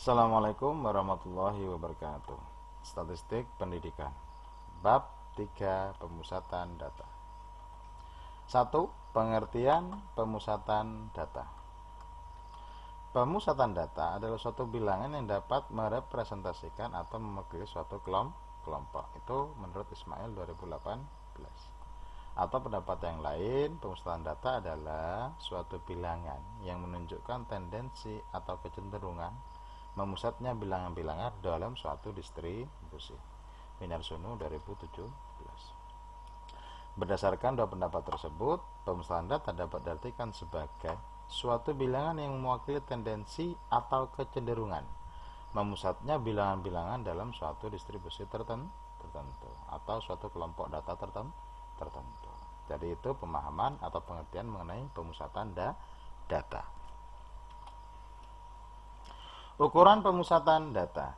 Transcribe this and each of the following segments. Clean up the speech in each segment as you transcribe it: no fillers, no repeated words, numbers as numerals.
Assalamualaikum warahmatullahi wabarakatuh. Statistik pendidikan. Bab 3 pemusatan data. 1. Pengertian pemusatan data. Pemusatan data adalah suatu bilangan yang dapat merepresentasikan atau mewakili suatu kelompok. Itu menurut Ismail 2018. Atau pendapat yang lain, pemusatan data adalah suatu bilangan yang menunjukkan tendensi atau kecenderungan memusatnya bilangan-bilangan dalam suatu distribusi. Minarsunu 2017. Berdasarkan dua pendapat tersebut, pemusatan data dapat diartikan sebagai suatu bilangan yang mewakili tendensi atau kecenderungan memusatnya bilangan-bilangan dalam suatu distribusi tertentu atau suatu kelompok data tertentu. Jadi itu pemahaman atau pengertian mengenai pemusatan data. Ukuran pemusatan data.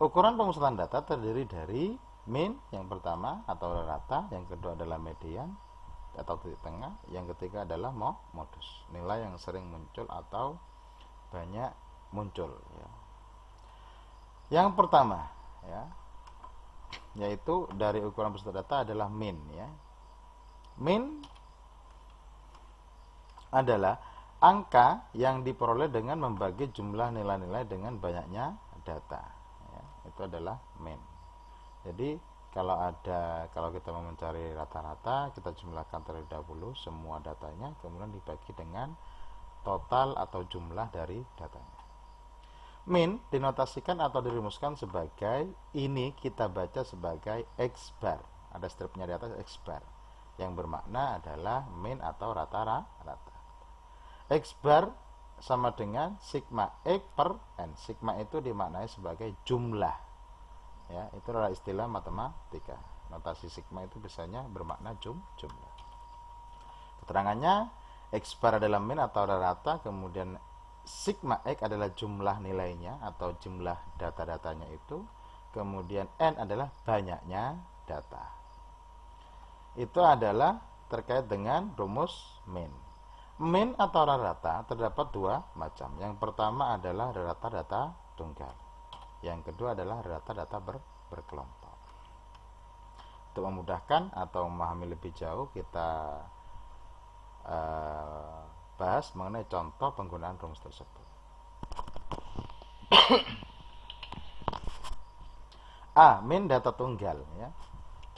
Ukuran pemusatan data terdiri dari mean yang pertama atau rata, yang kedua adalah median atau titik tengah, yang ketiga adalah modus, nilai yang sering muncul atau banyak muncul ya. Yang pertama ya, yaitu dari ukuran pemusatan data adalah mean ya. Mean adalah angka yang diperoleh dengan membagi jumlah nilai-nilai dengan banyaknya data ya, itu adalah mean. Jadi kalau kita mau mencari rata-rata, kita jumlahkan terlebih dahulu semua datanya, kemudian dibagi dengan total atau jumlah dari datanya. Mean dinotasikan atau dirumuskan sebagai, ini kita baca sebagai X bar, ada stripnya di atas X bar, yang bermakna adalah mean atau rata-rata. X bar sama dengan sigma X per N. Sigma itu dimaknai sebagai jumlah ya, itu adalah istilah matematika. Notasi sigma itu biasanya bermakna jumlah. Keterangannya, X bar adalah mean atau rata, kemudian sigma X adalah jumlah nilainya atau jumlah data-datanya itu, kemudian N adalah banyaknya data. Itu adalah terkait dengan rumus mean. Mean atau rata terdapat dua macam. Yang pertama adalah rata data tunggal. Yang kedua adalah rata data berkelompok. Untuk memudahkan atau memahami lebih jauh, kita bahas mengenai contoh penggunaan rumus tersebut. A. Mean data tunggal ya.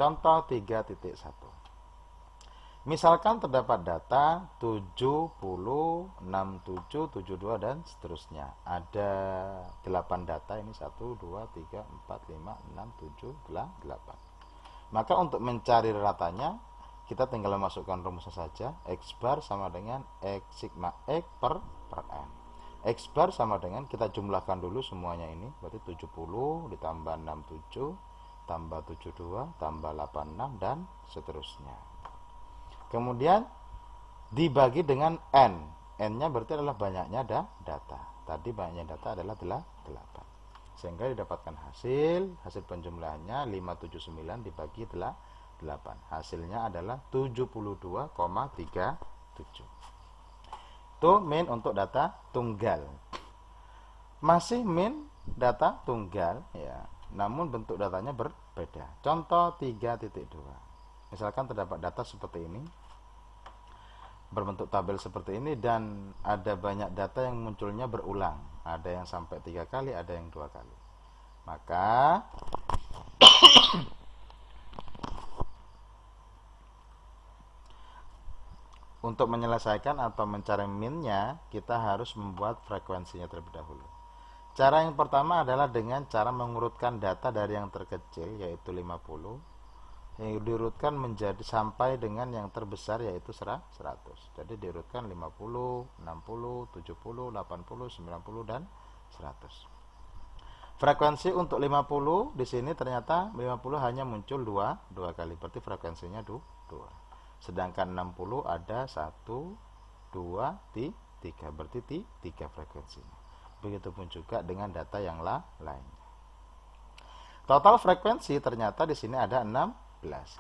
Contoh 3.1. Misalkan terdapat data 70, 67, 72 dan seterusnya. Ada 8 data, ini 1, 2, 3, 4, 5, 6, 7, 8. Maka untuk mencari ratanya, kita tinggal masukkan rumusnya saja. X bar sama dengan X sigma X per N. X bar sama dengan, kita jumlahkan dulu semuanya ini, berarti 70 ditambah 67 tambah 72 tambah 86 dan seterusnya. Kemudian dibagi dengan N. N-nya berarti adalah banyaknya data. Tadi banyaknya data adalah 8. Sehingga didapatkan hasil penjumlahannya 579 dibagi 8. Hasilnya adalah 72,37. Itu mean untuk data tunggal. Masih mean data tunggal ya, namun bentuk datanya berbeda. Contoh 3.2. Misalkan terdapat data seperti ini, berbentuk tabel seperti ini, dan ada banyak data yang munculnya berulang. Ada yang sampai 3 kali, ada yang 2 kali. Maka untuk menyelesaikan atau mencari mean-nya, kita harus membuat frekuensinya terlebih dahulu. Cara yang pertama adalah dengan cara mengurutkan data dari yang terkecil, yaitu 50, yang diurutkan menjadi sampai dengan yang terbesar, yaitu 100. Jadi diurutkan 50, 60, 70, 80, 90 dan 100. Frekuensi untuk 50 di sini ternyata 50 hanya muncul 2 kali, berarti frekuensinya 2. Sedangkan 60 ada 1, 2, 3, berarti 3 frekuensinya. Begitupun juga dengan data yang lainnya. Total frekuensi ternyata di sini ada 6.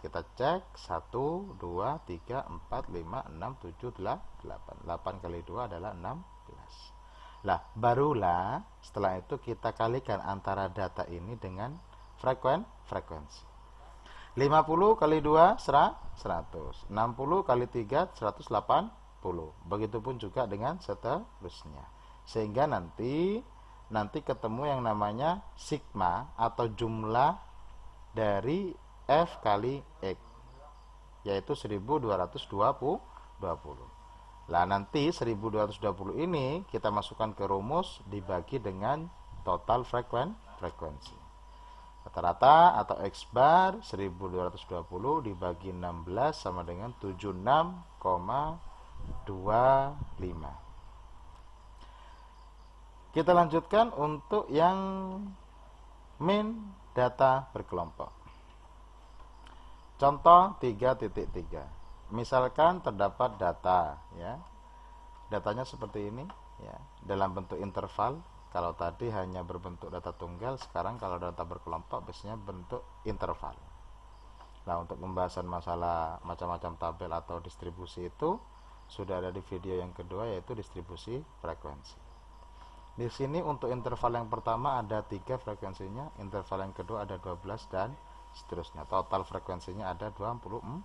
Kita cek 1, 2, 3, 4, 5, 6, 7, 8. 8 kali 2 adalah 16. Lah, barulah setelah itu kita kalikan antara data ini dengan frekuensi. 50 kali 2 100. 60 kali 3 180. Begitupun juga dengan seterusnya. Sehingga nanti ketemu yang namanya sigma atau jumlah dari F kali X, yaitu 1220. Lah nanti 1220 ini kita masukkan ke rumus dibagi dengan total frekuensi. Rata-rata atau X bar 1220 dibagi 16 sama dengan 76,25. Kita lanjutkan untuk yang min data berkelompok. Contoh 3.3. Misalkan terdapat data, ya. Datanya seperti ini, ya, dalam bentuk interval. Kalau tadi hanya berbentuk data tunggal, sekarang kalau data berkelompok biasanya bentuk interval. Nah, untuk pembahasan masalah macam-macam tabel atau distribusi itu sudah ada di video yang kedua, yaitu distribusi frekuensi. Di sini untuk interval yang pertama ada 3 frekuensinya, interval yang kedua ada 12 dan seterusnya. Total frekuensinya ada 24.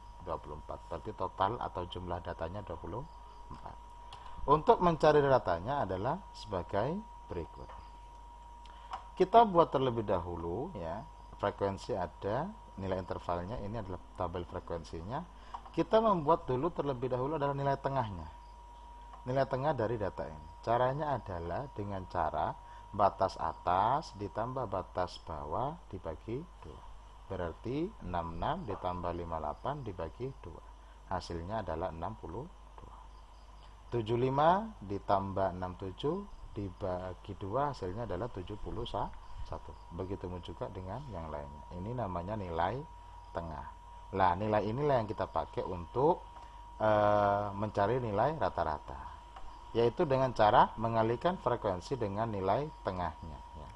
Berarti total atau jumlah datanya 24. Untuk mencari datanya adalah sebagai berikut. Kita buat terlebih dahulu, ya. Frekuensi ada, nilai intervalnya, ini adalah tabel frekuensinya. Kita membuat dulu terlebih dahulu adalah nilai tengahnya. Nilai tengah dari data ini. Caranya adalah dengan cara batas atas ditambah batas bawah dibagi 2. Berarti 66 ditambah 58 dibagi 2. Hasilnya adalah 62. 75 ditambah 67 dibagi 2 hasilnya adalah 71. Begitu juga dengan yang lainnya. Ini namanya nilai tengah. Nah, nilai inilah yang kita pakai untuk mencari nilai rata-rata, yaitu dengan cara mengalihkan frekuensi dengan nilai tengahnya, ya.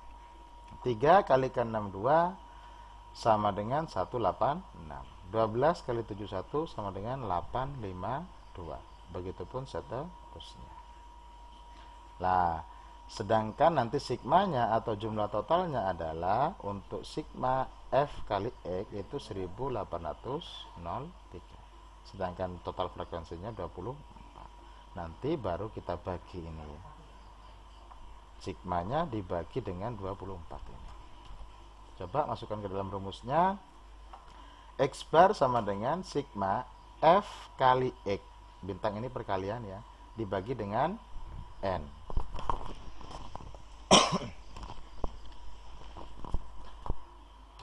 3 kalikan 62 sama dengan 186. 12 kali 71 sama dengan 852. Begitupun seterusnya. Nah, sedangkan nanti sigmanya atau jumlah totalnya adalah untuk sigma F kali X itu 1803. Sedangkan total frekuensinya 24. Nanti baru kita bagi ini, ya. Sigmanya dibagi dengan 24 ini. Coba masukkan ke dalam rumusnya. X bar sama dengan sigma F kali X. Bintang ini perkalian, ya, dibagi dengan N.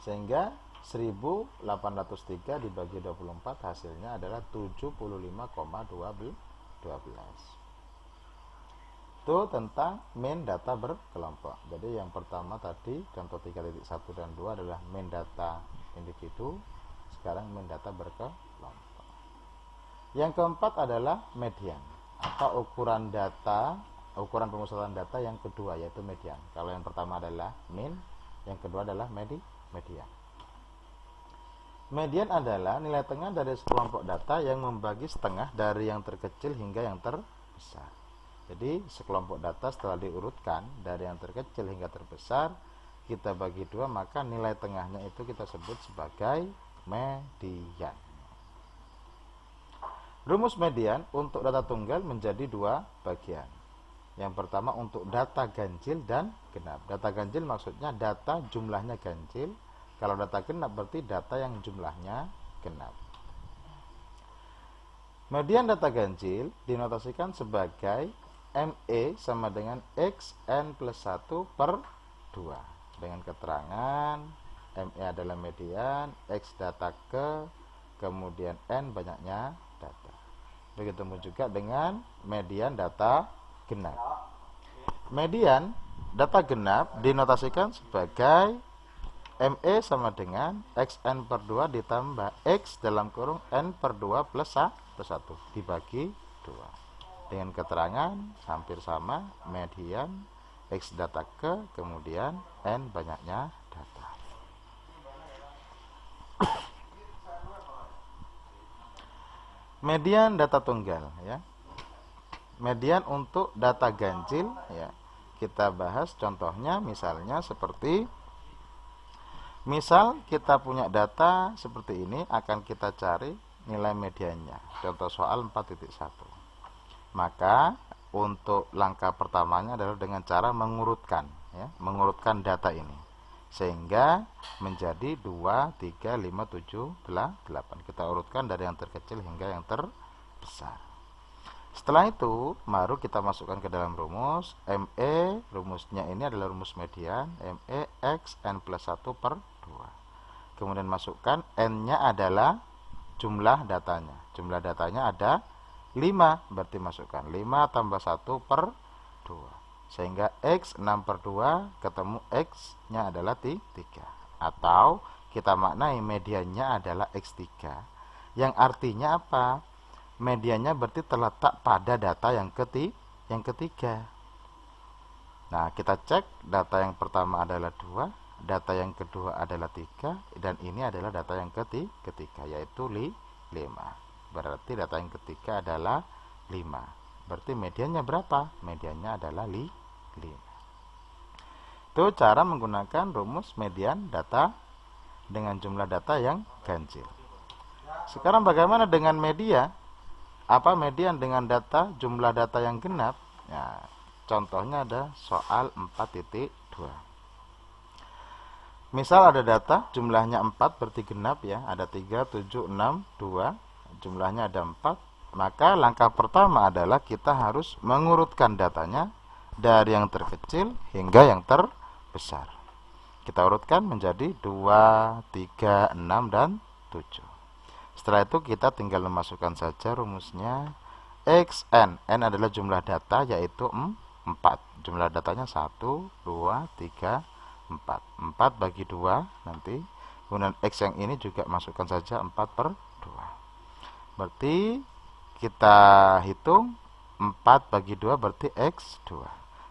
Sehingga 1803 dibagi 24 hasilnya adalah 75,12. Itu tentang main data berkelompok. Jadi yang pertama tadi contoh 3.1 dan 2 adalah main data individu. Sekarang main data berkelompok. Yang keempat adalah median atau ukuran pemusatan data yang kedua, yaitu median. Kalau yang pertama adalah mean, yang kedua adalah median. Median adalah nilai tengah dari sekelompok data yang membagi setengah dari yang terkecil hingga yang terbesar. Jadi sekelompok data setelah diurutkan dari yang terkecil hingga terbesar, kita bagi 2, maka nilai tengahnya itu kita sebut sebagai median. Rumus median untuk data tunggal menjadi 2 bagian. Yang pertama untuk data ganjil dan genap. Data ganjil maksudnya data jumlahnya ganjil. Kalau data genap berarti data yang jumlahnya genap. Median data ganjil dinotasikan sebagai ME sama dengan XN plus 1 per 2. Dengan keterangan ME adalah median, X data kemudian N banyaknya data. Begitu juga dengan median data genap. Median data genap dinotasikan sebagai ME sama dengan XN per 2 ditambah X dalam kurung N per 2 plus 1 dibagi 2. Dengan keterangan hampir sama, median X data kemudian N banyaknya data. Median data tunggal, ya. Median untuk data ganjil, ya. kita bahas contohnya, misalnya seperti misal kita punya data seperti ini, akan kita cari nilai mediannya. Contoh soal 4.1. Maka untuk langkah pertamanya adalah dengan cara mengurutkan, ya, mengurutkan data ini sehingga menjadi 2, 3, 5, 7, 8. Kita urutkan dari yang terkecil hingga yang terbesar. Setelah itu baru kita masukkan ke dalam rumus. ME, rumusnya ini adalah rumus median. ME X N plus 1 per 2. Kemudian masukkan N-nya adalah jumlah datanya. Jumlah datanya ada 5, berarti masukkan 5 tambah 1 per 2. Sehingga X 6 per 2 ketemu X-nya adalah 3. Atau kita maknai mediannya adalah X3. Yang artinya apa? Mediannya berarti terletak pada data yang ketiga. Nah, kita cek data yang pertama adalah 2, data yang kedua adalah 3, dan ini adalah data yang ketiga, yaitu 5. Berarti data yang ketiga adalah 5. Berarti mediannya berapa? Mediannya adalah 5. Itu cara menggunakan rumus median data dengan jumlah data yang ganjil. Sekarang bagaimana dengan media? Apa median dengan data jumlah data yang genap? Ya, contohnya ada soal 4.2. Misal ada data jumlahnya 4 berarti genap, ya. Ada 3, 7, 6, 2. Jumlahnya ada 4. Maka langkah pertama adalah kita harus mengurutkan datanya dari yang terkecil hingga yang terbesar. Kita urutkan menjadi 2, 3, 6, dan 7. Setelah itu kita tinggal memasukkan saja rumusnya. Xn, n adalah jumlah data, yaitu 4. Jumlah datanya 1, 2, 3, 4. 4 bagi 2 nanti. Kemudian X yang ini juga masukkan saja 4 per 2. Berarti kita hitung 4 bagi 2 berarti X2.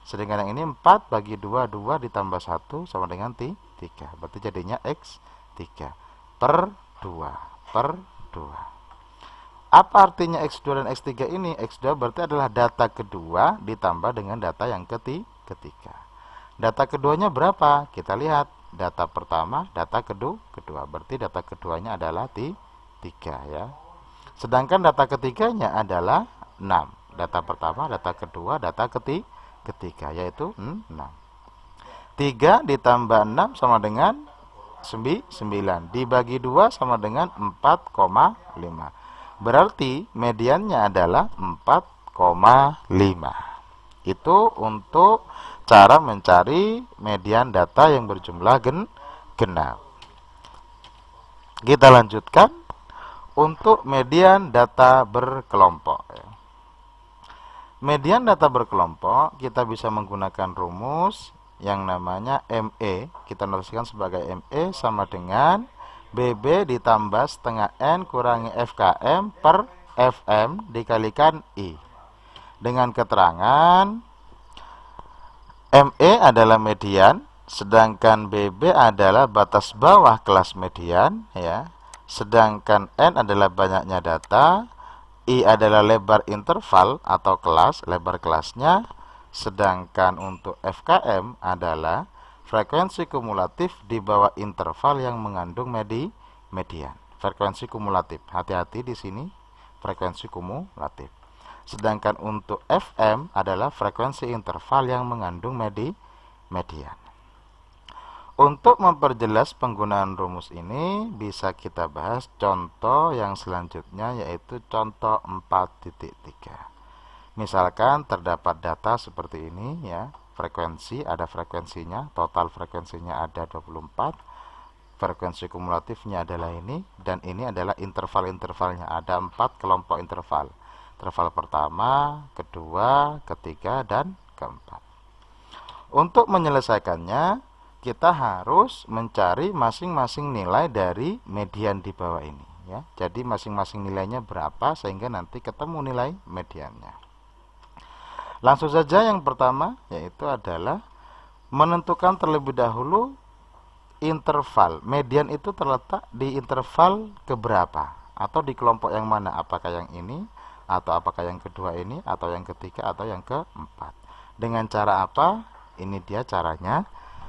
Sedangkan yang ini 4 bagi 2, 2 ditambah 1 sama dengan 3. Berarti jadinya X3 per 2 per 2. Apa artinya X2 dan X3 ini? X2 berarti adalah data kedua ditambah dengan data yang ketiga. Data keduanya berapa? Kita lihat. Data pertama, data kedua. Berarti data keduanya adalah 3, ya. Sedangkan data ketiganya adalah 6. Data pertama, data kedua, data ketiga, yaitu 6. 3 ditambah 6 sama dengan 9. Dibagi 2 sama dengan 4,5. Berarti mediannya adalah 4,5. Itu untuk cara mencari median data yang berjumlah genap. Kita lanjutkan untuk median data berkelompok. Median data berkelompok kita bisa menggunakan rumus yang namanya ME. Kita notasikan sebagai ME sama dengan BB ditambah setengah N kurangi FKM per FM dikalikan I. Dengan keterangan ME adalah median, sedangkan BB adalah batas bawah kelas median, ya. Sedangkan N adalah banyaknya data, I adalah lebar interval atau kelas, lebar kelasnya. Sedangkan untuk FKM adalah frekuensi kumulatif di bawah interval yang mengandung median. Frekuensi kumulatif. Hati-hati di sini, frekuensi kumulatif. Sedangkan untuk FM adalah frekuensi interval yang mengandung median. Untuk memperjelas penggunaan rumus ini bisa kita bahas contoh yang selanjutnya, yaitu contoh 4.3. Misalkan terdapat data seperti ini, ya. Frekuensi, ada frekuensinya, total frekuensinya ada 24. Frekuensi kumulatifnya adalah ini, dan ini adalah interval-intervalnya. Ada 4 kelompok interval. Interval pertama, kedua, ketiga, dan keempat. Untuk menyelesaikannya, kita harus mencari masing-masing nilai dari median di bawah ini, ya. Jadi masing-masing nilainya berapa sehingga nanti ketemu nilai mediannya. Langsung saja yang pertama, yaitu adalah menentukan terlebih dahulu interval. Median itu terletak di interval keberapa atau di kelompok yang mana? Apakah yang ini, atau apakah yang kedua ini, atau yang ketiga, atau yang keempat. Dengan cara apa? Ini dia caranya,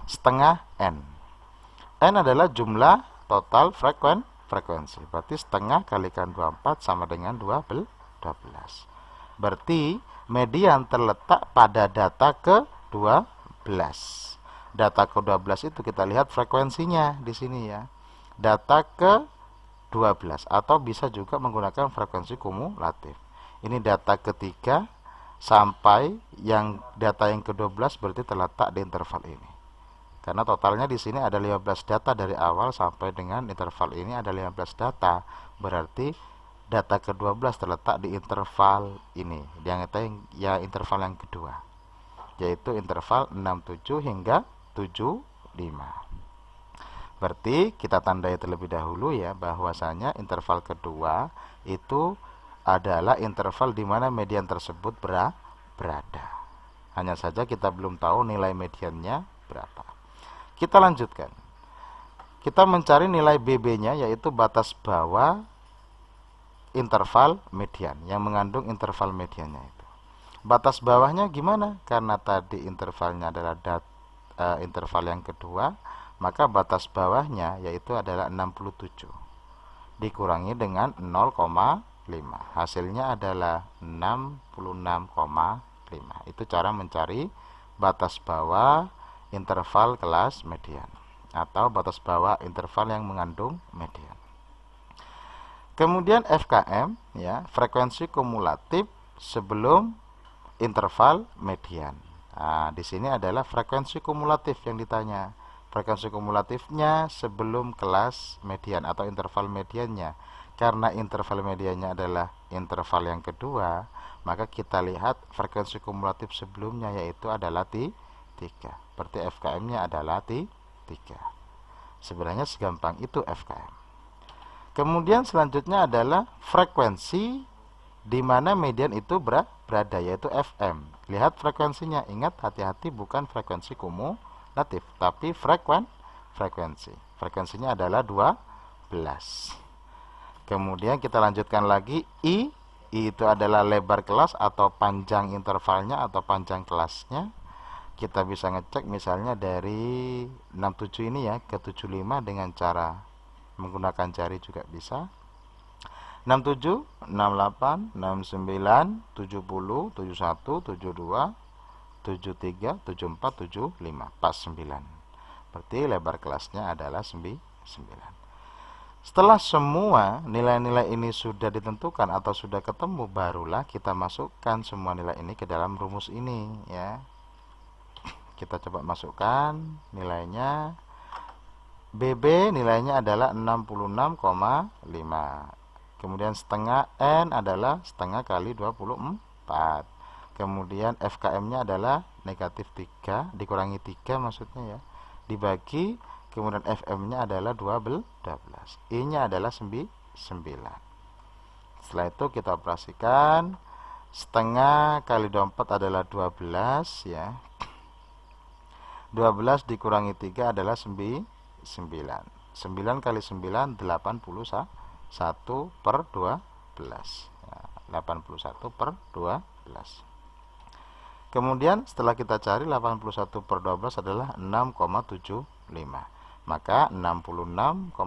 setengah N. N adalah jumlah total frekuensi. Berarti setengah kalikan 24 sama dengan 12. Berarti median terletak pada data ke-12. Data ke-12 itu kita lihat frekuensinya di sini ya. Data ke-12 atau bisa juga menggunakan frekuensi kumulatif. Ini data ketiga sampai yang data yang ke-12 berarti terletak di interval ini. Karena totalnya di sini ada 15 data dari awal sampai dengan interval ini ada 15 data. Berarti data ke-12 terletak di interval ini. Yang interval yang kedua, yaitu interval 67 hingga 75. Berarti kita tandai terlebih dahulu ya, bahwasanya interval kedua itu adalah interval di mana median tersebut berada. Hanya saja kita belum tahu nilai mediannya berapa. Kita lanjutkan. Kita mencari nilai BB-nya, yaitu batas bawah interval median, yang mengandung interval mediannya itu. Batas bawahnya gimana? Karena tadi intervalnya adalah interval yang kedua, maka batas bawahnya yaitu adalah 67 dikurangi dengan 0,5. Hasilnya adalah 66,5. Itu cara mencari batas bawah interval kelas median atau batas bawah interval yang mengandung median. Kemudian FKM ya, frekuensi kumulatif sebelum interval median. Nah, di sini adalah frekuensi kumulatif yang ditanya. Frekuensi kumulatifnya sebelum kelas median atau interval mediannya. Karena interval mediannya adalah interval yang kedua, maka kita lihat frekuensi kumulatif sebelumnya yaitu adalah 3. Berarti FKM-nya adalah 3. Sebenarnya segampang itu FKM. Kemudian selanjutnya adalah frekuensi di mana median itu berada, yaitu FM. Lihat frekuensinya. Ingat, hati-hati, bukan frekuensi kumulatif, tapi frekuensi. Frekuensinya adalah 12. Kemudian kita lanjutkan lagi I itu adalah lebar kelas atau panjang intervalnya atau panjang kelasnya. Kita bisa ngecek misalnya dari 67 ini ya ke 75 dengan cara menggunakan jari juga bisa. 67, 68, 69, 70, 71, 72, 73, 74, 75, pas 9. Berarti lebar kelasnya adalah 9. Setelah semua nilai-nilai ini sudah ditentukan atau sudah ketemu, barulah kita masukkan semua nilai ini ke dalam rumus ini ya. Kita coba masukkan nilainya. BB nilainya adalah 66,5. Kemudian setengah N adalah setengah kali 24. Kemudian FKM-nya adalah negatif 3 dikurangi 3 maksudnya ya, dibagi, kemudian FM-nya adalah 12. I-nya adalah 9. Setelah itu kita operasikan. Setengah kali 24 adalah 12 ya. 12 dikurangi 3 adalah 9. 9 kali 9 81 per 12 ya, 81 per 12. Kemudian setelah kita cari 81 per 12 adalah 6,75. Maka 66,5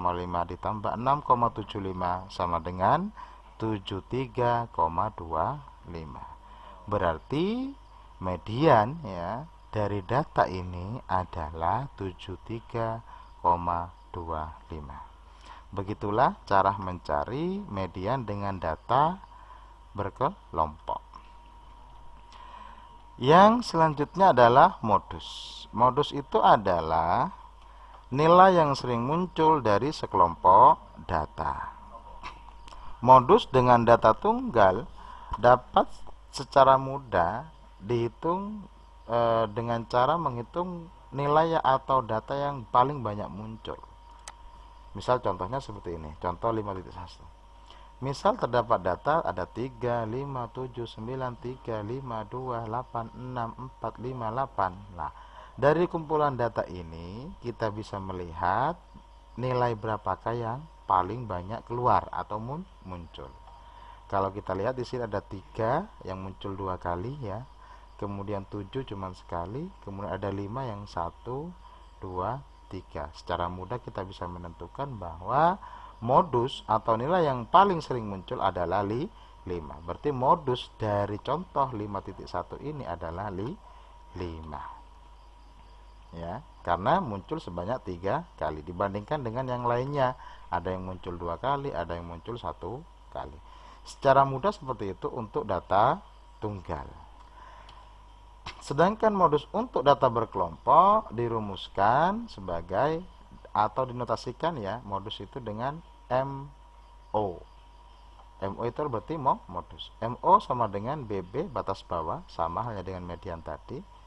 ditambah 6,75 sama dengan 73,25. Berarti median ya dari data ini adalah 73,25. Begitulah cara mencari median dengan data berkelompok. Yang selanjutnya adalah modus. Modus itu adalah nilai yang sering muncul dari sekelompok data. Modus dengan data tunggal dapat secara mudah dihitung dengan cara menghitung nilai atau data yang paling banyak muncul. Misal contohnya seperti ini, contoh 5.1. Misal terdapat data ada 3, 5, 7, 9, 3, 5, 2, 8, 6, 4, 5, 8. Nah, dari kumpulan data ini kita bisa melihat nilai berapakah yang paling banyak keluar atau muncul. Kalau kita lihat di sini ada 3 yang muncul 2 kali ya. kemudian 7 cuma sekali, kemudian ada 5 yang 1, 2, 3. Secara mudah kita bisa menentukan bahwa modus atau nilai yang paling sering muncul adalah 5. Berarti modus dari contoh 5.1 ini adalah 5. Ya, karena muncul sebanyak 3 kali dibandingkan dengan yang lainnya, ada yang muncul 2 kali, ada yang muncul 1 kali. Secara mudah seperti itu untuk data tunggal. Sedangkan modus untuk data berkelompok dirumuskan sebagai atau dinotasikan ya, modus itu dengan MO. MO itu berarti modus. MO sama dengan BB batas bawah, sama halnya dengan median tadi.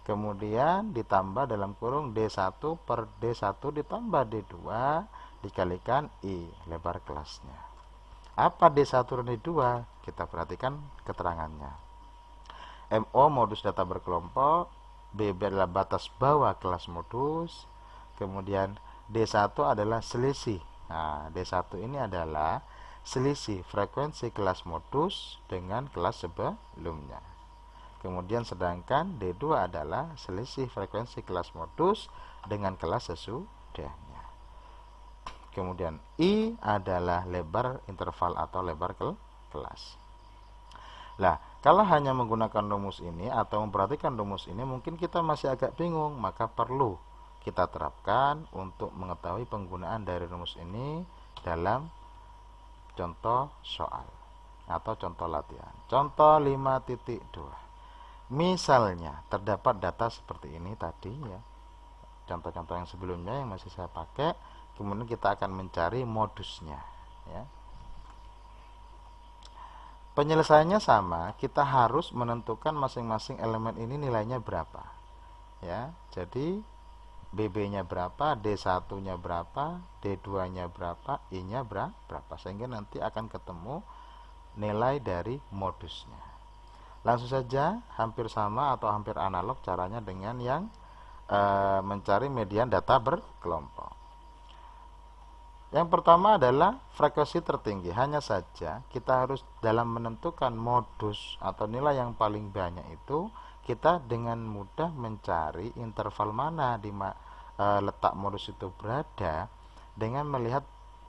Kemudian ditambah dalam kurung D1 per D1 ditambah D2 dikalikan I, lebar kelasnya. Apa D1 dan D2? Kita perhatikan keterangannya. MO modus data berkelompok, BB adalah batas bawah kelas modus, kemudian D1 adalah selisih. Nah, D1 ini adalah selisih frekuensi kelas modus dengan kelas sebelumnya. Kemudian sedangkan D2 adalah selisih frekuensi kelas modus dengan kelas sesudahnya. Kemudian I adalah lebar interval atau lebar kelas. Nah, kalau hanya menggunakan rumus ini atau memperhatikan rumus ini mungkin kita masih agak bingung, maka perlu kita terapkan untuk mengetahui penggunaan dari rumus ini dalam contoh soal atau contoh latihan. Contoh 5.2. Misalnya terdapat data seperti ini tadi ya, contoh-contoh yang sebelumnya yang masih saya pakai, kemudian kita akan mencari modusnya ya. Penyelesaiannya sama, kita harus menentukan masing-masing elemen ini nilainya berapa ya. Jadi BB-nya berapa, D1-nya berapa, D2-nya berapa, I-nya berapa, sehingga nanti akan ketemu nilai dari modusnya. Langsung saja, hampir sama atau hampir analog caranya dengan yang mencari median data berkelompok. Yang pertama adalah frekuensi tertinggi. Hanya saja kita harus dalam menentukan modus atau nilai yang paling banyak itu, kita dengan mudah mencari interval mana di letak modus itu berada dengan melihat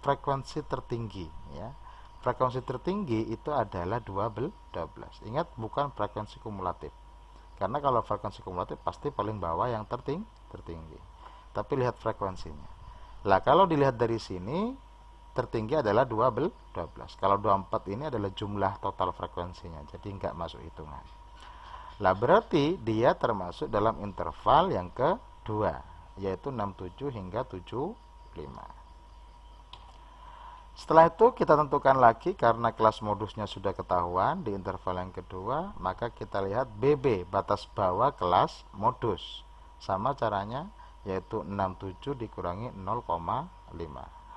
frekuensi tertinggi ya. Frekuensi tertinggi itu adalah 12. Ingat, bukan frekuensi kumulatif. Karena kalau frekuensi kumulatif pasti paling bawah yang tertinggi. Tapi lihat frekuensinya. Lah kalau dilihat dari sini, tertinggi adalah 12. Kalau 24 ini adalah jumlah total frekuensinya, jadi nggak masuk hitungan. Lah berarti dia termasuk dalam interval yang kedua, yaitu 67 hingga 75. Setelah itu kita tentukan lagi, karena kelas modusnya sudah ketahuan di interval yang kedua, maka kita lihat BB batas bawah kelas modus. Sama caranya, yaitu 67 dikurangi 0,5.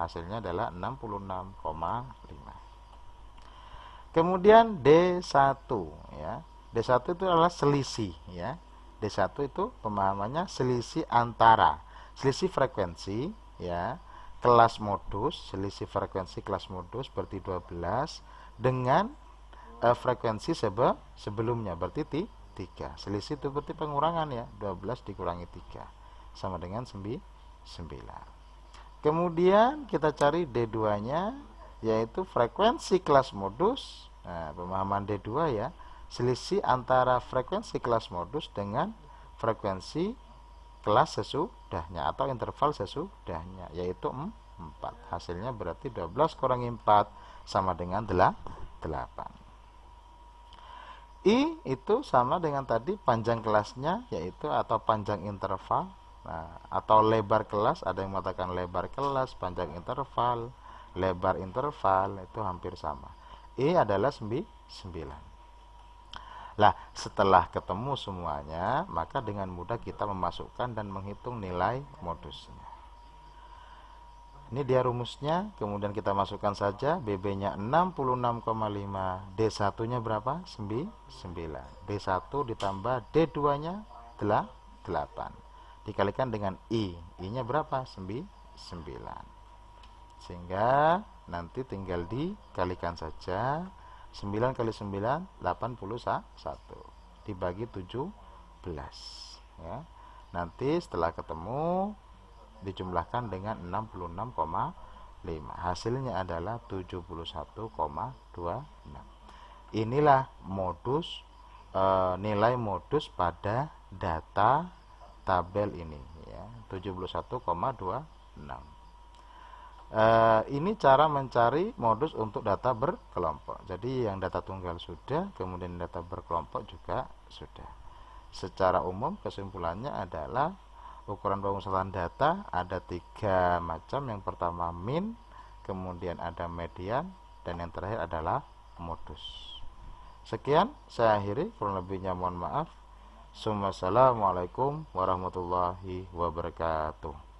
Hasilnya adalah 66,5. Kemudian D1 ya. D1 itu adalah selisih ya. D1 itu pemahamannya selisih antara selisih frekuensi ya, kelas modus, selisih frekuensi kelas modus berarti 12 dengan frekuensi sebelumnya berarti 3. Selisih itu berarti pengurangan ya, 12 dikurangi 3 sama dengan 9. Kemudian kita cari D2-nya, yaitu frekuensi kelas modus. Nah, pemahaman D2 ya, selisih antara frekuensi kelas modus dengan frekuensi kelas sesudahnya atau interval sesudahnya, yaitu 4. Hasilnya berarti 12 kurangi 4 sama dengan 8. I itu sama dengan tadi panjang kelasnya, yaitu atau panjang interval. Nah, atau lebar kelas, ada yang mengatakan lebar kelas, panjang interval, lebar interval, itu hampir sama. I adalah 9. Lah, setelah ketemu semuanya, maka dengan mudah kita memasukkan dan menghitung nilai modusnya. Ini dia rumusnya, kemudian kita masukkan saja. BB-nya 66,5, D1-nya berapa? 9. D1 ditambah D2-nya 8. Dikalikan dengan I-nya berapa? 9. Sehingga nanti tinggal dikalikan saja. 9 kali 9, 81. dibagi 17 ya. Nanti setelah ketemu dijumlahkan dengan 66,5. Hasilnya adalah 71,26. Inilah modus nilai modus pada data tabel ini ya, 71,26. Ini cara mencari modus untuk data berkelompok. Jadi yang data tunggal sudah, kemudian data berkelompok juga sudah. Secara umum kesimpulannya adalah ukuran pemusatan data ada 3 macam. Yang pertama min, kemudian ada median, dan yang terakhir adalah modus. Sekian saya akhiri, kurang lebihnya mohon maaf. Assalamualaikum warahmatullahi wabarakatuh.